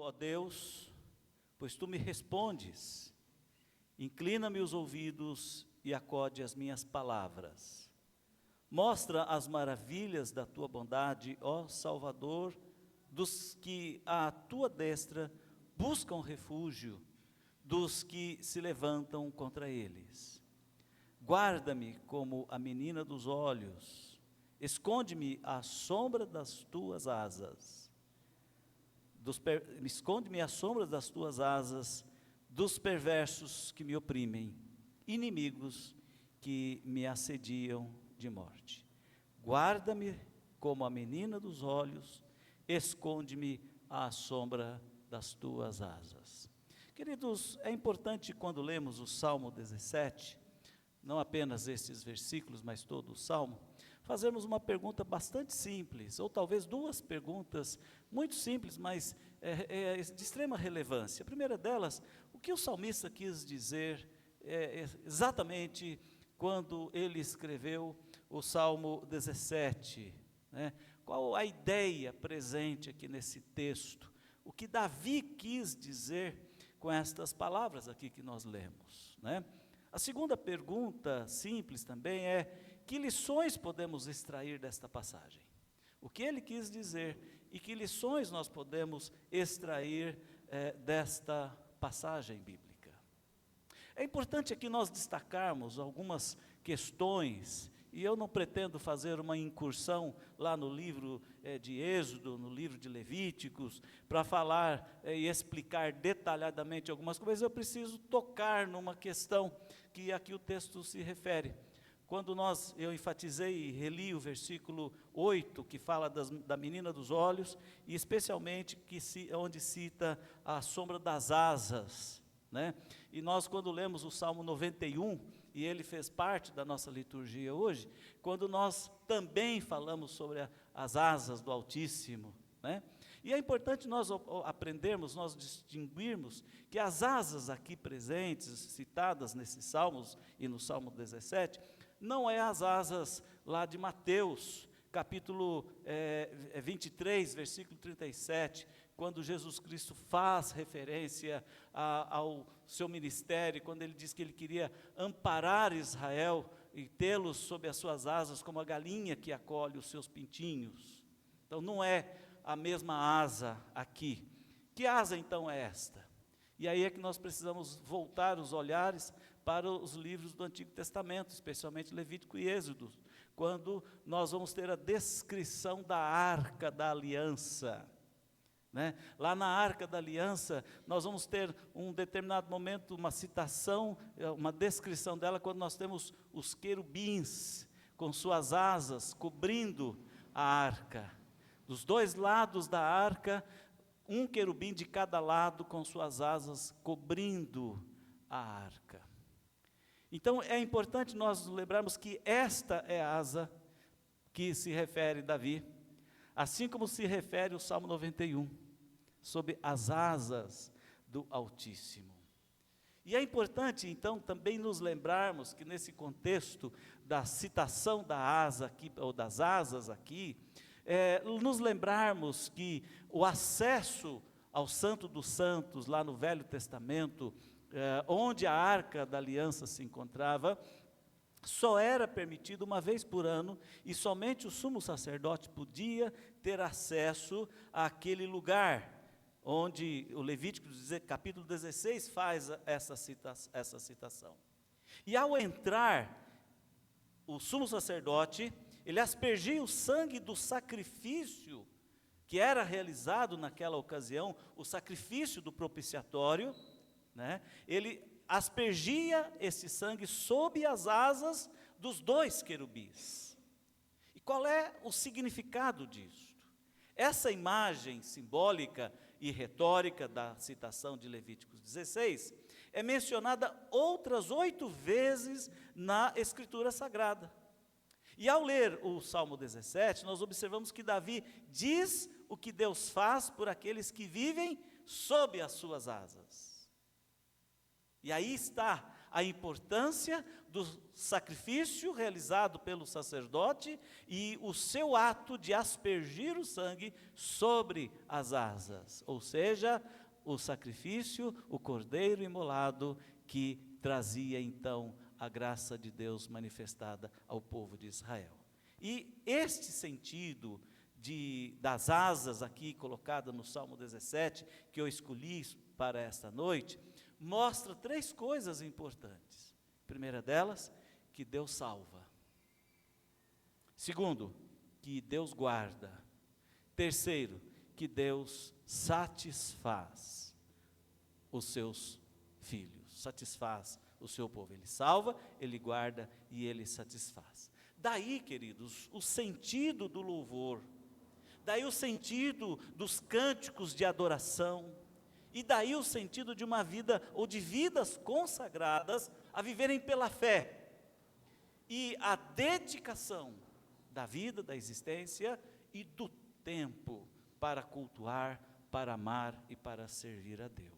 ó Deus, pois tu me respondes. Inclina-me os ouvidos e acode as minhas palavras. Mostra as maravilhas da tua bondade, ó Salvador, dos que à tua destra buscam refúgio, dos que se levantam contra eles. Guarda-me como a menina dos olhos, esconde-me à sombra das tuas asas. Esconde-me à sombra das tuas asas, dos perversos que me oprimem, inimigos que me assediam de morte. Guarda-me como a menina dos olhos, esconde-me à sombra das tuas asas. Queridos, é importante quando lemos o Salmo 17, não apenas estes versículos, mas todo o Salmo, fazermos uma pergunta bastante simples, ou talvez duas perguntas muito simples, mas de extrema relevância. A primeira delas, o que o salmista quis dizer exatamente quando ele escreveu o Salmo 17, né? Qual a ideia presente aqui nesse texto? O que Davi quis dizer com estas palavras aqui que nós lemos, né? A segunda pergunta simples também é: que lições podemos extrair desta passagem? O que ele quis dizer e que lições nós podemos extrair desta passagem bíblica? É importante aqui nós destacarmos algumas questões, e eu não pretendo fazer uma incursão lá no livro de Êxodo, no livro de Levíticos, para falar e explicar detalhadamente algumas coisas. Eu preciso tocar numa questão que aqui o texto se refere. Quando eu enfatizei e reli o versículo 8, que fala da menina dos olhos, e especialmente onde cita a sombra das asas, né? E nós, quando lemos o Salmo 91, e ele fez parte da nossa liturgia hoje, quando nós também falamos sobre as asas do Altíssimo, né? E é importante nós aprendermos, nós distinguirmos que as asas aqui presentes, citadas nesses salmos e no Salmo 17, não é as asas lá de Mateus, capítulo 23, versículo 37, quando Jesus Cristo faz referência ao seu ministério, quando ele diz que ele queria amparar Israel e tê-los sob as suas asas, como a galinha que acolhe os seus pintinhos. Então não é a mesma asa aqui. Que asa então é esta? E aí é que nós precisamos voltar os olhares para os livros do Antigo Testamento, especialmente Levítico e Êxodo, quando nós vamos ter a descrição da Arca da Aliança, né? Lá na Arca da Aliança, nós vamos ter um determinado momento, uma citação, uma descrição dela, quando nós temos os querubins com suas asas cobrindo a arca. Dos dois lados da arca, um querubim de cada lado com suas asas cobrindo a arca. Então é importante nós lembrarmos que esta é a asa que se refere Davi, assim como se refere o Salmo 91, sob as asas do Altíssimo. E é importante então também nos lembrarmos que nesse contexto da citação da asa aqui, ou das asas aqui, nos lembrarmos que o acesso ao Santo dos Santos, lá no Velho Testamento, onde a Arca da Aliança se encontrava, só era permitido uma vez por ano, e somente o sumo sacerdote podia ter acesso àquele lugar, onde o Levítico capítulo 16 faz essa citação. E ao entrar, o sumo sacerdote, ele aspergia o sangue do sacrifício que era realizado naquela ocasião, o sacrifício do propiciatório, né? Ele aspergia esse sangue sob as asas dos dois querubins. E qual é o significado disso? Essa imagem simbólica e retórica da citação de Levíticos 16 é mencionada outras 8 vezes na Escritura Sagrada. E ao ler o Salmo 17, nós observamos que Davi diz o que Deus faz por aqueles que vivem sob as suas asas. E aí está a importância do sacrifício realizado pelo sacerdote e o seu ato de aspergir o sangue sobre as asas, ou seja, o sacrifício, o cordeiro imolado que trazia então a graça de Deus manifestada ao povo de Israel. E este sentido das asas aqui colocada no Salmo 17, que eu escolhi para esta noite, mostra 3 coisas importantes. Primeira delas, que Deus salva. Segundo, que Deus guarda. Terceiro, que Deus satisfaz os seus filhos, satisfaz o seu povo. Ele salva, Ele guarda e Ele satisfaz. Daí, queridos, o sentido do louvor, daí o sentido dos cânticos de adoração, e daí o sentido de uma vida, ou de vidas consagradas, a viverem pela fé, e a dedicação da vida, da existência e do tempo para cultuar, para amar e para servir a Deus.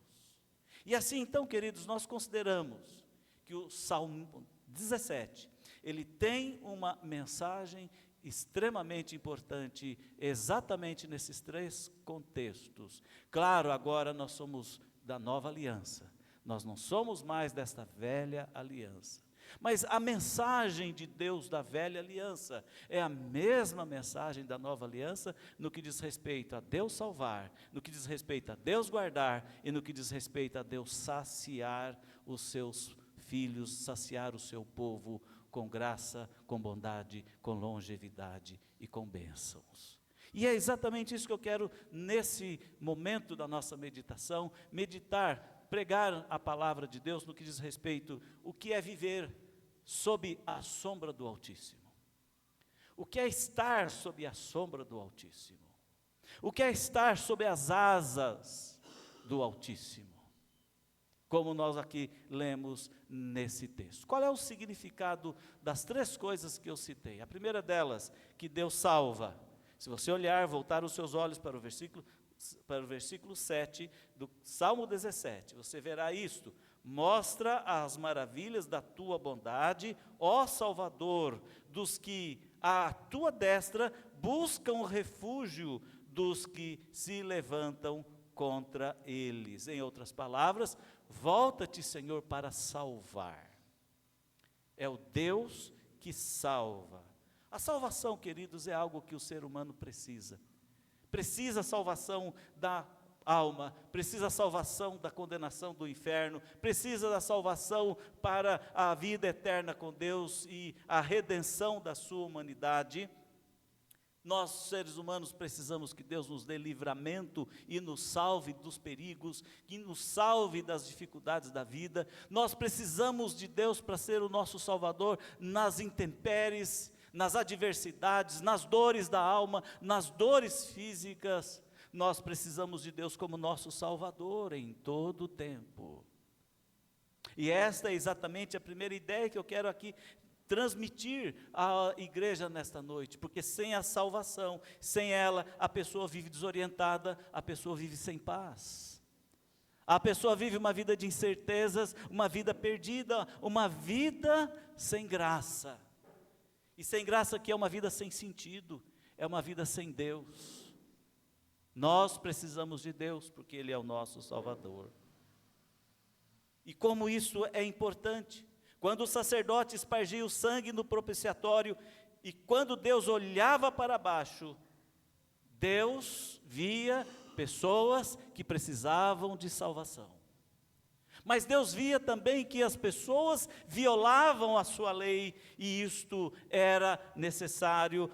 E assim então, queridos, nós consideramos que o Salmo 17, ele tem uma mensagem extremamente importante, exatamente nesses 3 contextos. Claro, agora nós somos da nova aliança, nós não somos mais desta velha aliança. Mas a mensagem de Deus da velha aliança é a mesma mensagem da nova aliança no que diz respeito a Deus salvar, no que diz respeito a Deus guardar e no que diz respeito a Deus saciar os seus filhos, saciar o seu povo com graça, com bondade, com longevidade e com bênçãos. E é exatamente isso que eu quero, nesse momento da nossa meditação, meditar, pregar a palavra de Deus no que diz respeito o que é viver sob a sombra do Altíssimo. O que é estar sob a sombra do Altíssimo. O que é estar sob as asas do Altíssimo. Como nós aqui lemos nesse texto. Qual é o significado das 3 coisas que eu citei? A primeira delas, que Deus salva. Se você olhar, voltar os seus olhos para o versículo 7 do Salmo 17, você verá isto: mostra as maravilhas da tua bondade, ó Salvador, dos que à tua destra buscam o refúgio dos que se levantam contra eles. Em outras palavras, volta-te, Senhor, para salvar. É o Deus que salva. A salvação, queridos, é algo que o ser humano precisa. Precisa a salvação da alma, precisa a salvação da condenação do inferno, precisa da salvação para a vida eterna com Deus e a redenção da sua humanidade. Nós, seres humanos, precisamos que Deus nos dê livramento e nos salve dos perigos, que nos salve das dificuldades da vida. Nós precisamos de Deus para ser o nosso Salvador nas intempéries, nas adversidades, nas dores da alma, nas dores físicas. Nós precisamos de Deus como nosso Salvador em todo o tempo. E esta é exatamente a primeira ideia que eu quero aqui transmitir à igreja nesta noite, porque sem a salvação, sem ela, a pessoa vive desorientada, a pessoa vive sem paz. A pessoa vive uma vida de incertezas, uma vida perdida, uma vida sem graça. E sem graça que é uma vida sem sentido, é uma vida sem Deus. Nós precisamos de Deus, porque Ele é o nosso Salvador. E como isso é importante, quando o sacerdote espargia o sangue no propiciatório, e quando Deus olhava para baixo, Deus via pessoas que precisavam de salvação. Mas Deus via também que as pessoas violavam a sua lei, e isto era necessário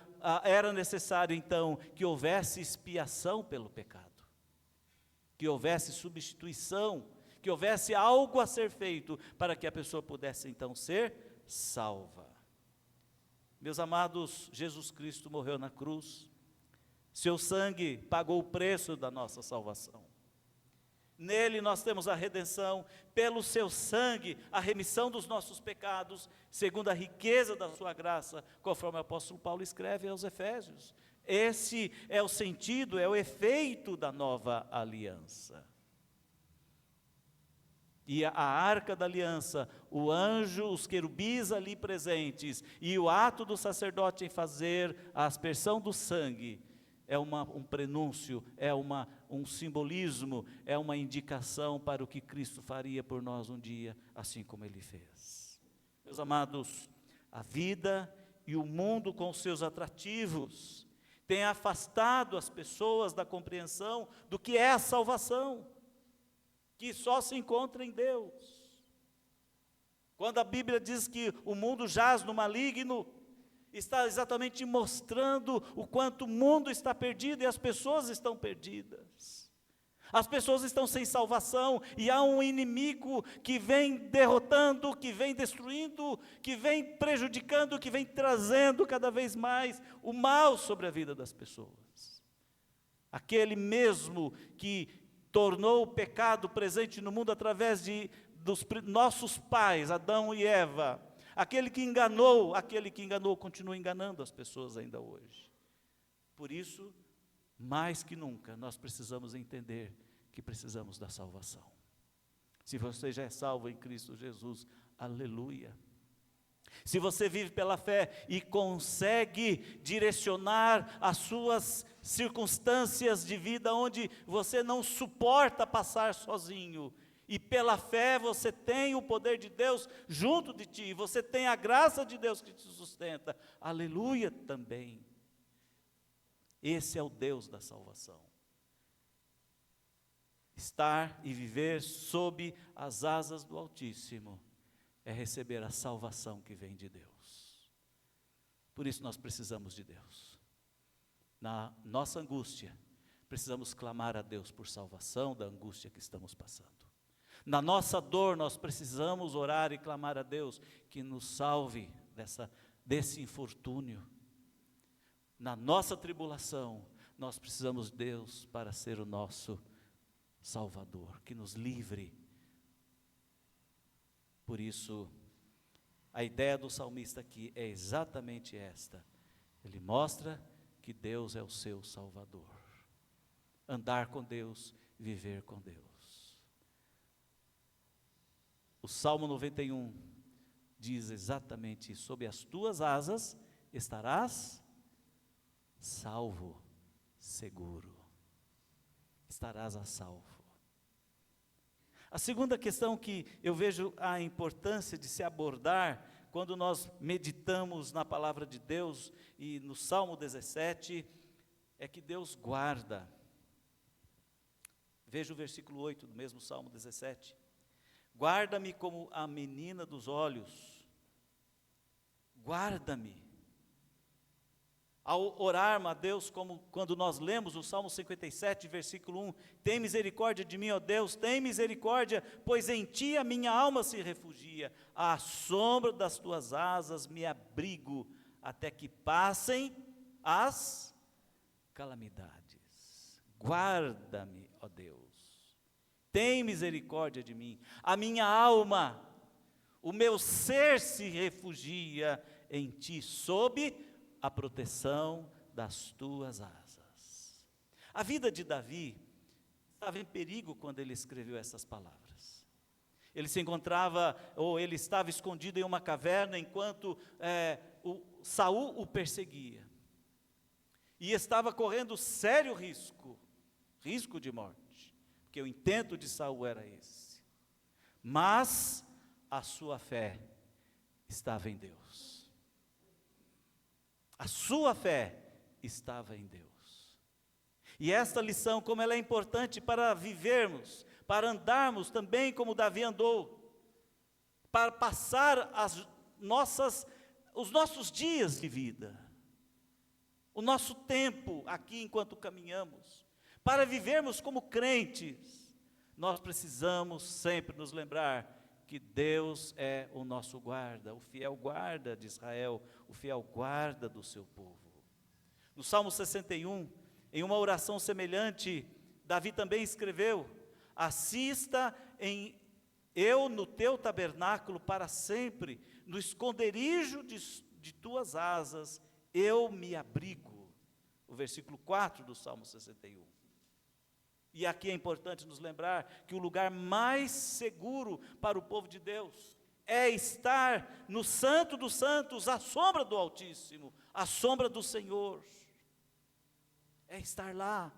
então que houvesse expiação pelo pecado, que houvesse substituição, que houvesse algo a ser feito para que a pessoa pudesse então ser salva. Meus amados, Jesus Cristo morreu na cruz, seu sangue pagou o preço da nossa salvação. Nele nós temos a redenção, pelo seu sangue, a remissão dos nossos pecados, segundo a riqueza da sua graça, conforme o apóstolo Paulo escreve aos Efésios. Esse é o sentido, é o efeito da nova aliança. E a arca da aliança, o anjo, os querubins ali presentes, e o ato do sacerdote em fazer a aspersão do sangue, é um prenúncio, é um simbolismo, é uma indicação para o que Cristo faria por nós um dia, assim como Ele fez. Meus amados, a vida e o mundo com seus atrativos têm afastado as pessoas da compreensão do que é a salvação, que só se encontra em Deus. Quando a Bíblia diz que o mundo jaz no maligno, está exatamente mostrando o quanto o mundo está perdido e as pessoas estão perdidas. As pessoas estão sem salvação e há um inimigo que vem derrotando, que vem destruindo, que vem prejudicando, que vem trazendo cada vez mais o mal sobre a vida das pessoas. Aquele mesmo que tornou o pecado presente no mundo através dos nossos pais, Adão e Eva. Aquele que enganou, continua enganando as pessoas ainda hoje. Por isso, mais que nunca, nós precisamos entender que precisamos da salvação. Se você já é salvo em Cristo Jesus, aleluia. Se você vive pela fé e consegue direcionar as suas circunstâncias de vida onde você não suporta passar sozinho, e pela fé você tem o poder de Deus junto de ti, você tem a graça de Deus que te sustenta, aleluia também. Esse é o Deus da salvação. Estar e viver sob as asas do Altíssimo é receber a salvação que vem de Deus. Por isso nós precisamos de Deus. Na nossa angústia, precisamos clamar a Deus por salvação da angústia que estamos passando. Na nossa dor, nós precisamos orar e clamar a Deus que nos salve desse infortúnio. Na nossa tribulação, nós precisamos de Deus para ser o nosso Salvador, que nos livre. Por isso, a ideia do salmista aqui é exatamente esta. Ele mostra que Deus é o seu Salvador. Andar com Deus, viver com Deus. O Salmo 91 diz exatamente isso: sob as tuas asas estarás salvo, seguro. Estarás a salvo. A segunda questão que eu vejo a importância de se abordar quando nós meditamos na palavra de Deus e no Salmo 17 é que Deus guarda. Veja o versículo 8 do mesmo Salmo 17. Guarda-me como a menina dos olhos. Guarda-me. Ao orarmos a Deus, como quando nós lemos o Salmo 57, versículo 1, tem misericórdia de mim, ó Deus, tem misericórdia, pois em ti a minha alma se refugia, à sombra das tuas asas me abrigo, até que passem as calamidades. Guarda-me, ó Deus, tem misericórdia de mim, a minha alma, o meu ser se refugia em ti, sob a proteção das tuas asas. A vida de Davi estava em perigo quando ele escreveu essas palavras. Ele se encontrava, ou ele estava escondido em uma caverna enquanto Saul o perseguia. E estava correndo sério risco de morte, porque o intento de Saul era esse. Mas a sua fé estava em Deus. A sua fé estava em Deus. E esta lição, como ela é importante para vivermos, para andarmos também como Davi andou, para passar os nossos dias de vida, o nosso tempo aqui enquanto caminhamos, para vivermos como crentes, nós precisamos sempre nos lembrar que Deus é o nosso guarda, o fiel guarda de Israel, o fiel guarda do seu povo. No Salmo 61, em uma oração semelhante, Davi também escreveu: assista eu no teu tabernáculo para sempre, no esconderijo de tuas asas, eu me abrigo. O versículo 4 do Salmo 61. E aqui é importante nos lembrar que o lugar mais seguro para o povo de Deus é estar no Santo dos Santos, à sombra do Altíssimo, à sombra do Senhor. É estar lá.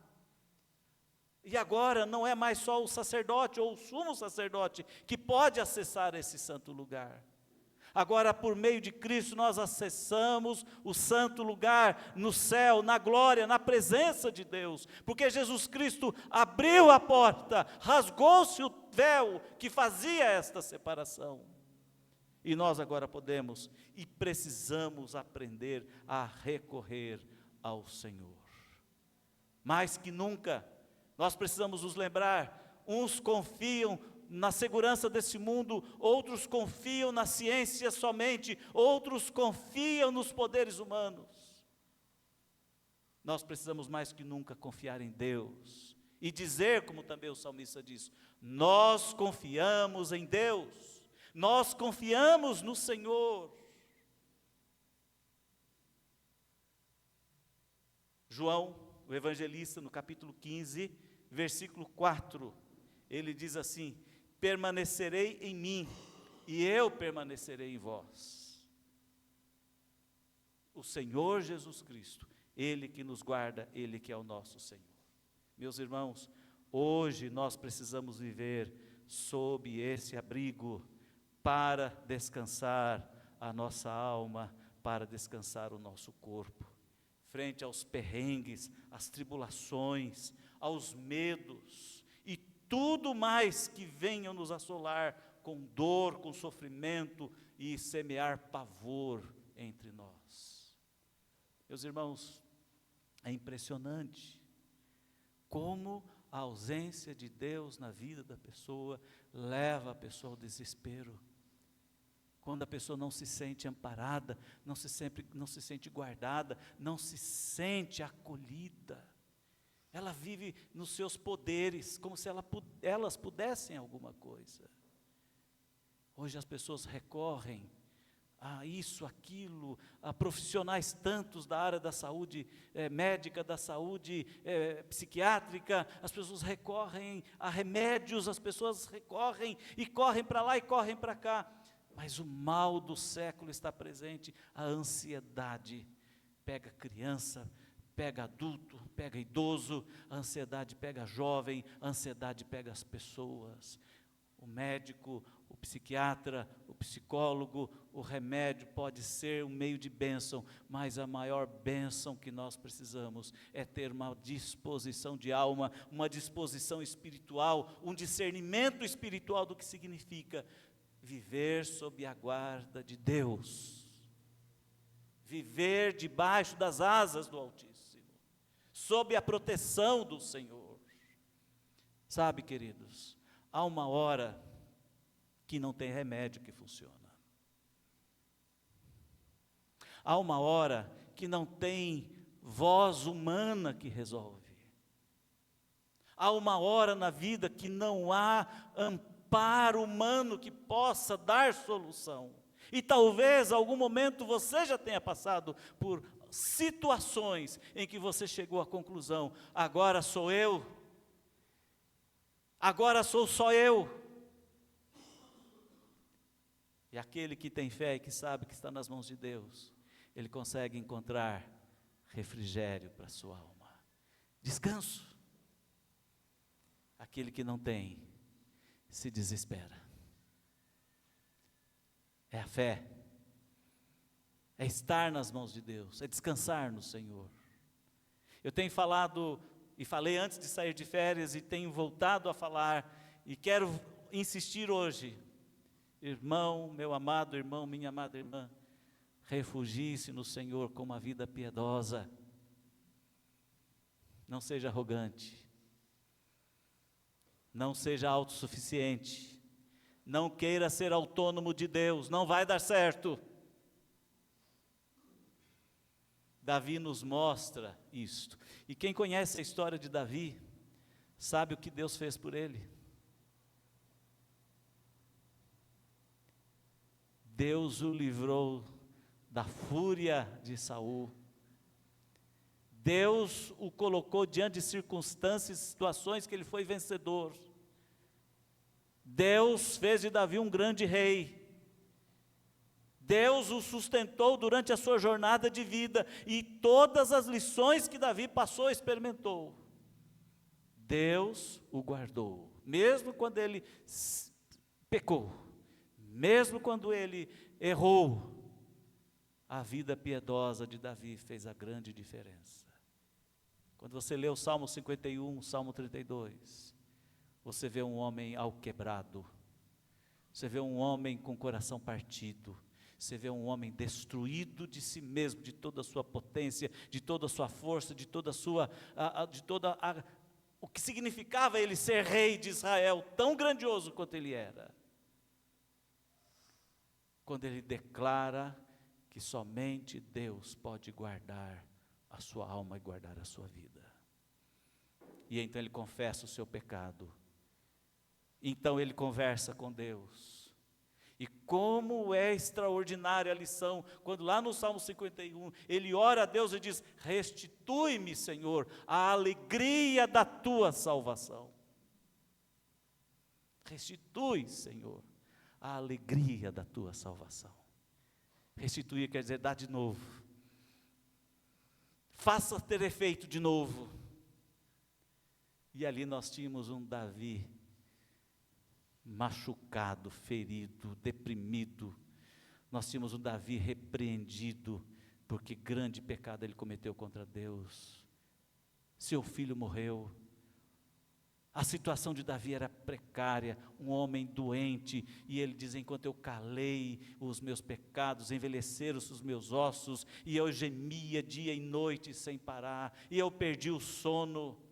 E agora não é mais só o sacerdote ou o sumo sacerdote que pode acessar esse santo lugar. Agora, por meio de Cristo, nós acessamos o santo lugar no céu, na glória, na presença de Deus, porque Jesus Cristo abriu a porta, rasgou-se o véu que fazia esta separação. E nós agora podemos e precisamos aprender a recorrer ao Senhor. Mais que nunca, nós precisamos nos lembrar, uns confiam na segurança desse mundo, outros confiam na ciência somente, outros confiam nos poderes humanos. Nós precisamos mais que nunca confiar em Deus e dizer, como também o salmista diz, nós confiamos em Deus, nós confiamos no Senhor. João, o evangelista, no capítulo 15, versículo 4, ele diz assim: permanecerei em mim, e eu permanecerei em vós. O Senhor Jesus Cristo, Ele que nos guarda, Ele que é o nosso Senhor. Meus irmãos, hoje nós precisamos viver sob esse abrigo, para descansar a nossa alma, para descansar o nosso corpo, frente aos perrengues, às tribulações, aos medos, e tudo mais que venham nos assolar com dor, com sofrimento e semear pavor entre nós. Meus irmãos, é impressionante como a ausência de Deus na vida da pessoa leva a pessoa ao desespero. Quando a pessoa não se sente amparada, não se sente guardada, não se sente acolhida. Ela vive nos seus poderes, como se elas pudessem alguma coisa. Hoje as pessoas recorrem a isso, aquilo, a profissionais tantos da área da saúde médica, da saúde psiquiátrica, as pessoas recorrem a remédios, as pessoas recorrem e correm para lá e correm para cá. Mas o mal do século está presente, a ansiedade pega criança, pega adulto, pega idoso, a ansiedade pega jovem, a ansiedade pega as pessoas. O médico, o psiquiatra, o psicólogo, o remédio pode ser um meio de bênção, mas a maior bênção que nós precisamos é ter uma disposição de alma, uma disposição espiritual, um discernimento espiritual do que significa viver sob a guarda de Deus, viver debaixo das asas do Altíssimo, sob a proteção do Senhor. Sabe, queridos, há uma hora que não tem remédio que funciona. Há uma hora que não tem voz humana que resolve. Há uma hora na vida que não há amparo humano que possa dar solução. E talvez, em algum momento, você já tenha passado por situações em que você chegou à conclusão: agora sou eu, agora sou só eu. E aquele que tem fé e que sabe que está nas mãos de Deus, ele consegue encontrar refrigério para a sua alma, descanso. Aquele que não tem, se desespera. É a fé, é estar nas mãos de Deus, é descansar no Senhor. Eu tenho falado, e falei antes de sair de férias, e tenho voltado a falar, e quero insistir hoje: irmão, meu amado irmão, minha amada irmã, refugie-se no Senhor com uma vida piedosa. Não seja arrogante, não seja autossuficiente, não queira ser autônomo de Deus, não vai dar certo. Davi nos mostra isto, e quem conhece a história de Davi, sabe o que Deus fez por ele. Deus o livrou da fúria de Saul, Deus o colocou diante de circunstâncias, situações que ele foi vencedor. Deus fez de Davi um grande rei. Deus o sustentou durante a sua jornada de vida, e todas as lições que Davi passou, experimentou. Deus o guardou, mesmo quando ele pecou, mesmo quando ele errou. A vida piedosa de Davi fez a grande diferença. Quando você lê o Salmo 51, o Salmo 32, você vê um homem alquebrado, você vê um homem com o coração partido, você vê um homem destruído de si mesmo, de toda a sua potência, de toda a sua força, de toda a sua, o que significava ele ser rei de Israel, tão grandioso quanto ele era. Quando ele declara que somente Deus pode guardar a sua alma e guardar a sua vida. E então ele confessa o seu pecado. Então ele conversa com Deus. E como é extraordinária a lição, quando lá no Salmo 51, ele ora a Deus e diz: restitui-me, Senhor, a alegria da tua salvação. Restitui, Senhor, a alegria da tua salvação. Restituir quer dizer dar de novo. Faça ter efeito de novo. E ali nós tínhamos um Davi machucado, ferido, deprimido. Nós tínhamos um Davi repreendido, porque grande pecado ele cometeu contra Deus. Seu filho morreu. A situação de Davi era precária, um homem doente, e ele diz: enquanto eu calei os meus pecados, envelheceram-se os meus ossos, e eu gemia dia e noite sem parar, e eu perdi o sono.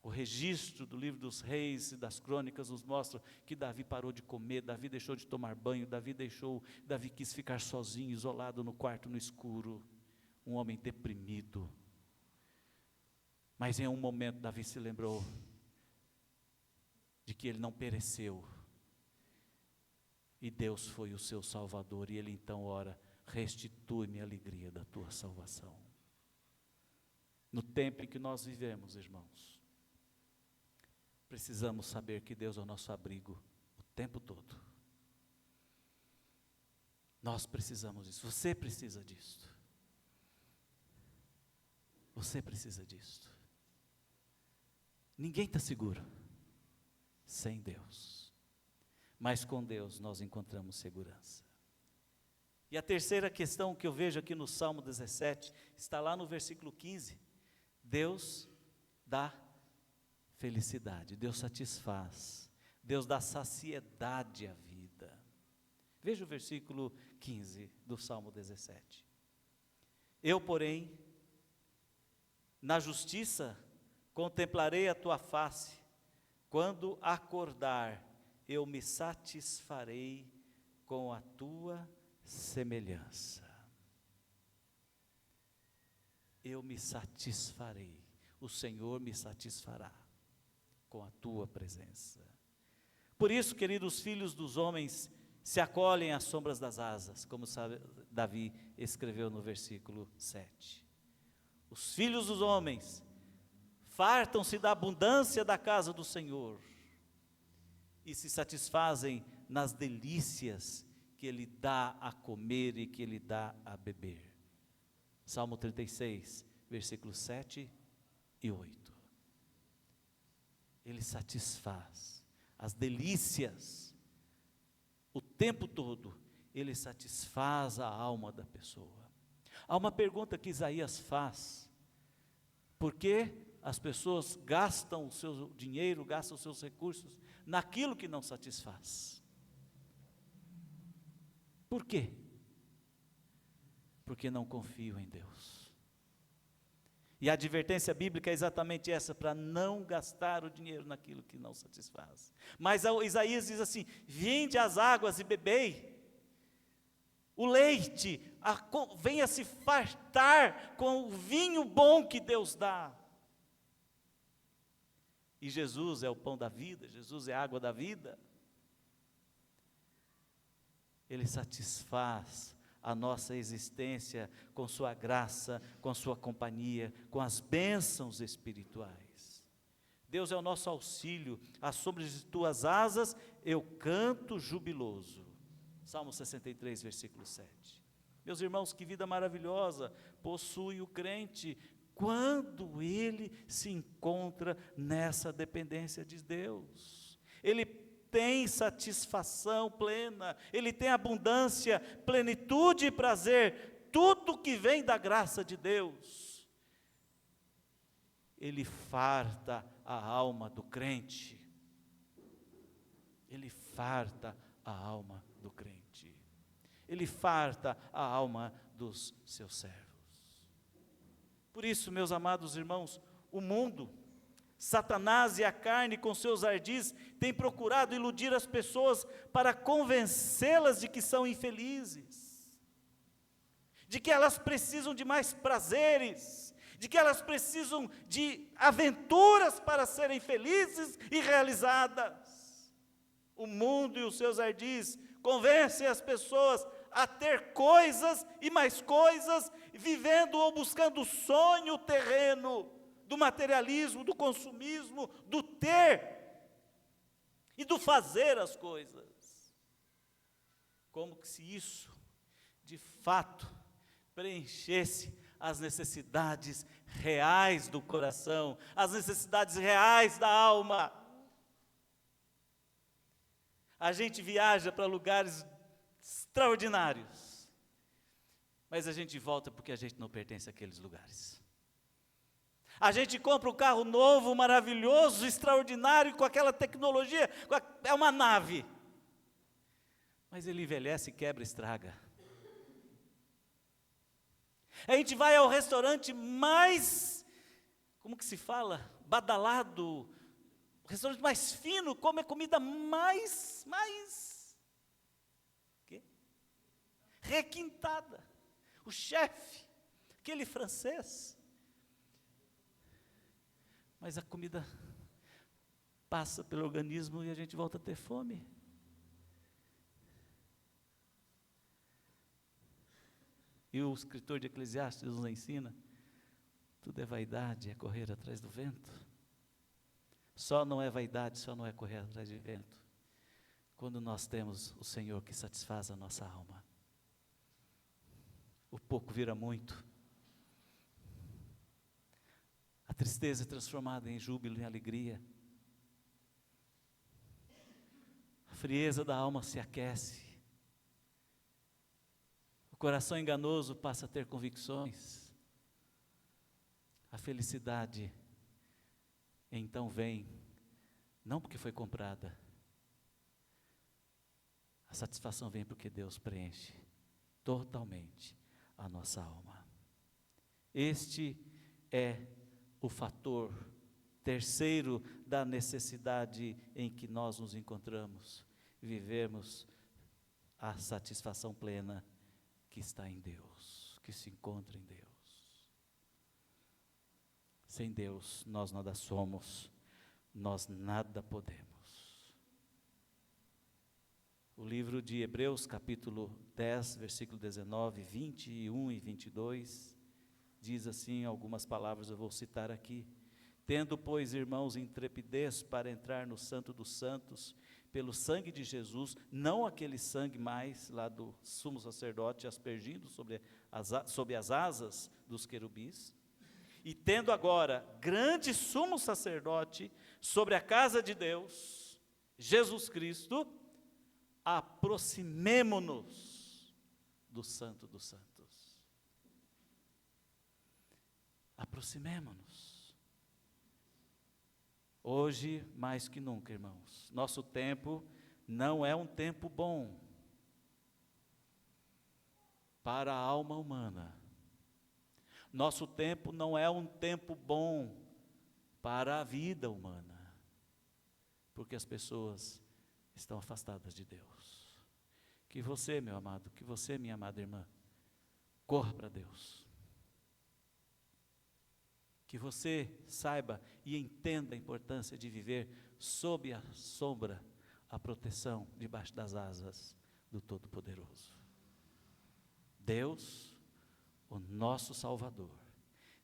O registro do livro dos reis e das crônicas nos mostra que Davi parou de comer, Davi deixou de tomar banho, Davi quis ficar sozinho, isolado no quarto, no escuro, um homem deprimido. Mas em um momento Davi se lembrou de que ele não pereceu, e Deus foi o seu salvador, e ele então ora: restitui-me a alegria da tua salvação. No tempo em que nós vivemos, irmãos, precisamos saber que Deus é o nosso abrigo o tempo todo. Nós precisamos disso, você precisa disso. Você precisa disso. Ninguém está seguro sem Deus, mas com Deus nós encontramos segurança. E a terceira questão que eu vejo aqui no Salmo 17, está lá no versículo 15, Deus dá felicidade, Deus satisfaz, Deus dá saciedade à vida. Veja o versículo 15 do Salmo 17. Eu, porém, na justiça contemplarei a tua face, quando acordar, eu me satisfarei com a tua semelhança. Eu me satisfarei, o Senhor me satisfará com a tua presença. Por isso, queridos filhos dos homens, se acolhem às sombras das asas, como Davi escreveu no versículo 7. Os filhos dos homens fartam-se da abundância da casa do Senhor e se satisfazem nas delícias que Ele dá a comer e que Ele dá a beber. Salmo 36, versículos 7 e 8. Ele satisfaz as delícias, o tempo todo, Ele satisfaz a alma da pessoa. Há uma pergunta que Isaías faz: por que as pessoas gastam o seu dinheiro, gastam os seus recursos naquilo que não satisfaz? Por quê? Porque não confiam em Deus. E a advertência bíblica é exatamente essa, para não gastar o dinheiro naquilo que não satisfaz. Mas Isaías diz assim: vinde às águas e bebei o leite, venha se fartar com o vinho bom que Deus dá. E Jesus é o pão da vida, Jesus é a água da vida. Ele satisfaz a nossa existência com sua graça, com sua companhia, com as bênçãos espirituais. Deus é o nosso auxílio, à sombra de tuas asas eu canto jubiloso. Salmo 63, versículo 7. Meus irmãos, que vida maravilhosa possui o crente quando ele se encontra nessa dependência de Deus. Ele tem satisfação plena, ele tem abundância, plenitude e prazer, tudo que vem da graça de Deus. Ele farta a alma do crente. Ele farta a alma do crente. Ele farta a alma dos seus servos. Por isso, meus amados irmãos, o mundo, Satanás e a carne com seus ardis têm procurado iludir as pessoas para convencê-las de que são infelizes, de que elas precisam de mais prazeres, de que elas precisam de aventuras para serem felizes e realizadas. O mundo e os seus ardis convencem as pessoas a ter coisas e mais coisas, vivendo ou buscando o sonho terreno do materialismo, do consumismo, do ter e do fazer as coisas. Como que se isso, de fato, preenchesse as necessidades reais do coração, as necessidades reais da alma. A gente viaja para lugares extraordinários, mas a gente volta porque a gente não pertence àqueles lugares. A gente compra um carro novo, maravilhoso, extraordinário, com aquela tecnologia, é uma nave, mas ele envelhece, quebra, estraga. A gente vai ao restaurante mais, como que se fala, badalado, o restaurante mais fino, come a comida mais requintada. O chefe, aquele francês, mas a comida passa pelo organismo e a gente volta a ter fome. E o escritor de Eclesiastes nos ensina, tudo é vaidade, é correr atrás do vento. Só não é vaidade, só não é correr atrás de vento, quando nós temos o Senhor que satisfaz a nossa alma. O pouco vira muito. A tristeza é transformada em júbilo e alegria. A frieza da alma se aquece. O coração enganoso passa a ter convicções. A felicidade então vem, não porque foi comprada. A satisfação vem porque Deus preenche totalmente a nossa alma. Este é o fator terceiro da necessidade em que nós nos encontramos, vivemos a satisfação plena que está em Deus, que se encontra em Deus. Sem Deus nós nada somos, nós nada podemos. O livro de Hebreus, capítulo 10, versículo 19, 21 e 22, diz assim algumas palavras, eu vou citar aqui. Tendo, pois, irmãos, intrepidez para entrar no Santo dos Santos, pelo sangue de Jesus, não aquele sangue mais lá do sumo sacerdote aspergindo sobre as asas dos querubins, e tendo agora grande sumo sacerdote sobre a casa de Deus, Jesus Cristo, aproximemo-nos do Santo dos Santos. Aproximemo-nos. Hoje, mais que nunca, irmãos, nosso tempo não é um tempo bom para a alma humana. Nosso tempo não é um tempo bom para a vida humana, porque as pessoas estão afastadas de Deus. Que você, meu amado, que você, minha amada irmã, corra para Deus. Que você saiba e entenda a importância de viver sob a sombra, a proteção debaixo das asas do Todo-Poderoso. Deus, o nosso Salvador.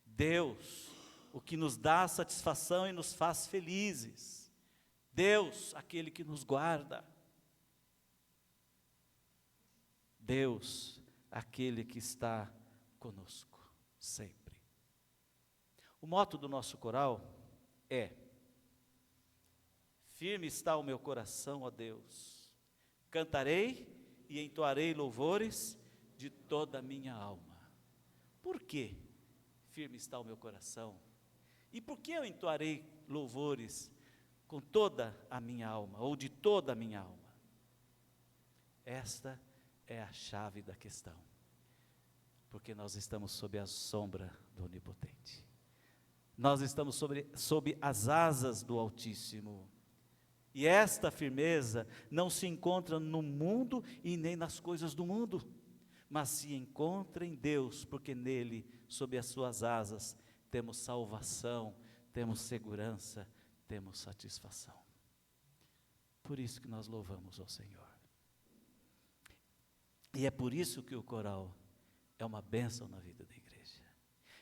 Deus, o que nos dá satisfação e nos faz felizes. Deus, aquele que nos guarda. Deus, aquele que está conosco sempre. O moto do nosso coral é: firme está o meu coração, ó Deus. Cantarei e entoarei louvores de toda a minha alma. Por quê? Firme está o meu coração. E por que eu entoarei louvores com toda a minha alma, ou de toda a minha alma? Esta é a chave da questão, porque nós estamos sob a sombra do Onipotente, nós estamos sob as asas do Altíssimo, e esta firmeza não se encontra no mundo e nem nas coisas do mundo, mas se encontra em Deus, porque nele, sob as suas asas, temos salvação, temos segurança, temos satisfação. Por isso que nós louvamos ao Senhor. E é por isso que o coral é uma bênção na vida da igreja.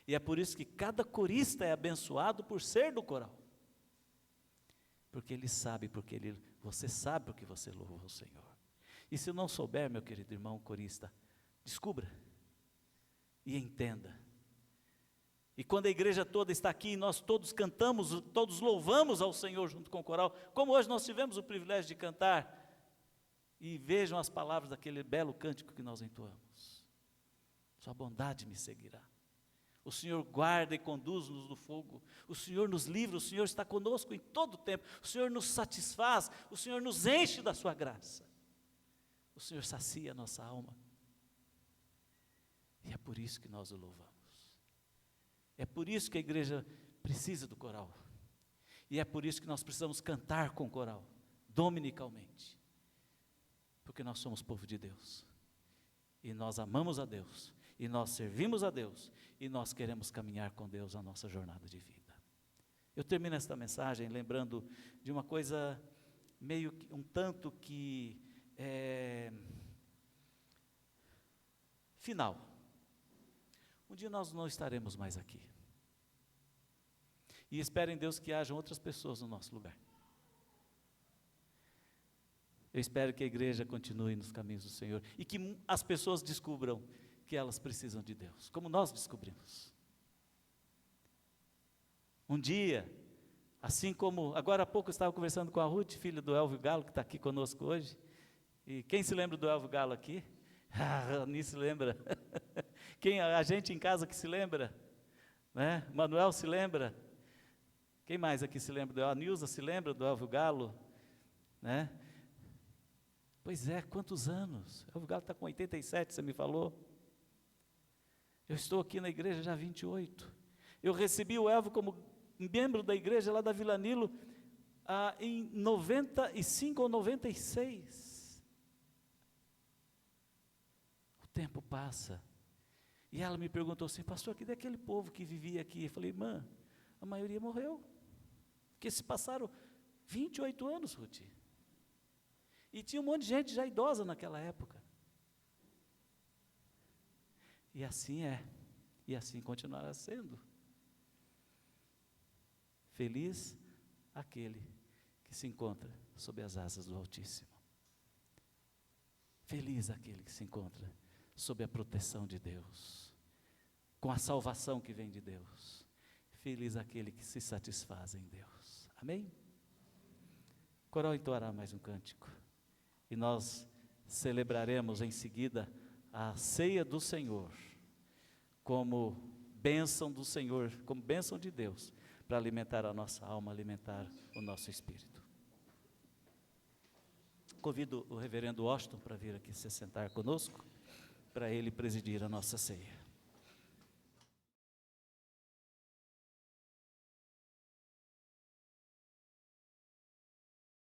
E é por isso que cada corista é abençoado por ser do coral. Porque ele sabe, você sabe porque você louva ao Senhor. E se não souber, meu querido irmão corista, descubra e entenda. E quando a igreja toda está aqui, nós todos cantamos, todos louvamos ao Senhor junto com o coral, como hoje nós tivemos o privilégio de cantar, e vejam as palavras daquele belo cântico que nós entoamos: sua bondade me seguirá, o Senhor guarda e conduz-nos no fogo, o Senhor nos livra, o Senhor está conosco em todo o tempo, o Senhor nos satisfaz, o Senhor nos enche da sua graça, o Senhor sacia a nossa alma, e é por isso que nós o louvamos. É por isso que a igreja precisa do coral. E é por isso que nós precisamos cantar com o coral, dominicalmente. Porque nós somos povo de Deus. E nós amamos a Deus. E nós servimos a Deus. E nós queremos caminhar com Deus a nossa jornada de vida. Eu termino esta mensagem lembrando de uma coisa meio que, um tanto que final. Um dia nós não estaremos mais aqui. E espero em Deus que hajam outras pessoas no nosso lugar. Eu espero que a igreja continue nos caminhos do Senhor e que as pessoas descubram que elas precisam de Deus, como nós descobrimos. Um dia, assim como, agora há pouco eu estava conversando com a Ruth, filha do Elvio Galo, que está aqui conosco hoje. E quem se lembra do Elvio Galo aqui? Ah, nem se lembra. A gente em casa que se lembra, né? Manuel se lembra. Quem mais aqui se lembra do Elvio? A Nilza se lembra do Elvio Galo, né? Pois é, quantos anos? O Elvio Galo está com 87, você me falou. Eu estou aqui na igreja já há 28. Eu recebi o Elvio como membro da igreja lá da Vila Nilo em 95 ou 96. O tempo passa. E ela me perguntou assim: pastor, que daquele povo que vivia aqui? Eu falei: irmã, a maioria morreu. Porque se passaram 28 anos, Ruth. E tinha um monte de gente já idosa naquela época. E assim é. E assim continuará sendo. Feliz aquele que se encontra sob as asas do Altíssimo. Feliz aquele que se encontra sob a proteção de Deus, com a salvação que vem de Deus. Feliz aquele que se satisfaz em Deus. Amém? O coral entoará mais um cântico. E nós celebraremos em seguida a ceia do Senhor, como bênção do Senhor, como bênção de Deus, para alimentar a nossa alma, alimentar o nosso espírito. Convido o reverendo Washington para vir aqui se sentar conosco, para ele presidir a nossa ceia.